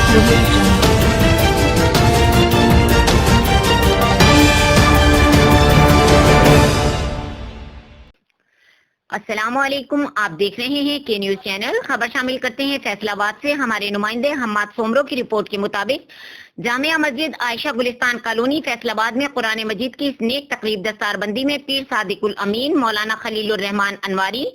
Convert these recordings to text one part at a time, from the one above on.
audio jungle. السلام علیکم، آپ دیکھ رہے ہیں کے نیوز چینل۔ خبر شامل کرتے ہیں فیصل آباد سے۔ ہمارے نمائندے حماد سومرو کی رپورٹ کے مطابق جامعہ مسجد عائشہ گلستان کالونی فیصل آباد میں قرآن مجید کی اس نیک تقریب دستار بندی میں پیر صادق الامین مولانا خلیل الرحمان انواری،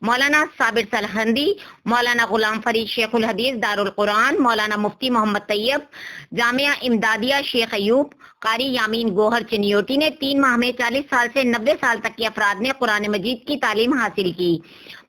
مولانا صابر سلہندی، مولانا غلام فرید شیخ الحدیث دارالقرآن، مولانا مفتی محمد طیب، جامعہ امدادیہ شیخ ایوب، قاری یامین گوہر چنیوٹی نے 3 ماہ میں 40 سال سے 90 سال تک کے افراد نے قرآن مجید کی تعلیم حاصل کی۔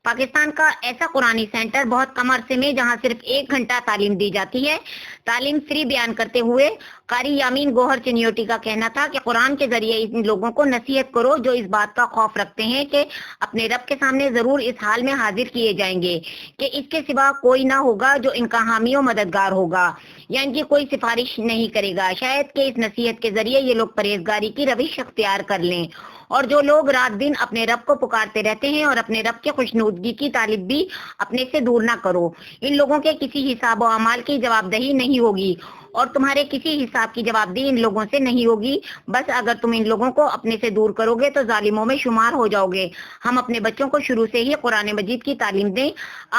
پاکستان کا ایسا قرآنی سینٹر بہت کم عرصے میں جہاں صرف 1 گھنٹہ تعلیم دی جاتی ہے، تعلیم فری بیان کرتے ہوئے قاری یامین گوہر چنیوٹی کا کہنا تھا کہ قرآن کے ذریعے ان لوگوں کو نصیحت کرو جو اس بات کا خوف رکھتے ہیں کہ اپنے رب کے سامنے ضرور اس حال میں حاضر کیے جائیں گے کہ اس کے سوا کوئی نہ ہوگا جو ان کا حامی و مددگار ہوگا یا ان کی کوئی سفارش نہیں کرے گا۔ شاید کہ اس نصیحت کے ذریعے یہ لوگ پرہیزگاری کی روش اختیار کر لیں، اور جو لوگ رات دن اپنے رب کو پکارتے رہتے ہیں اور اپنے رب کے خوشنودگی کی طالب بھی اپنے سے دور نہ کرو، ان لوگوں کے کسی حساب و اعمال کی جواب دہی نہیں ہوگی اور تمہارے کسی حساب کی جواب دہی ان لوگوں سے نہیں ہوگی۔ بس اگر تم ان لوگوں کو اپنے سے دور کرو گے تو ظالموں میں شمار ہو جاؤ گے۔ ہم اپنے بچوں کو شروع سے ہی قرآن مجید کی تعلیم دیں۔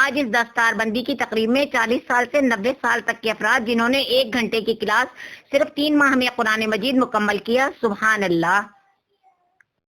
آج اس دستار بندی کی تقریب میں 40 سال سے 90 سال تک کے افراد جنہوں نے 1 گھنٹے کی کلاس صرف 3 ماہ میں قرآن مجید مکمل کیا، سبحان اللہ۔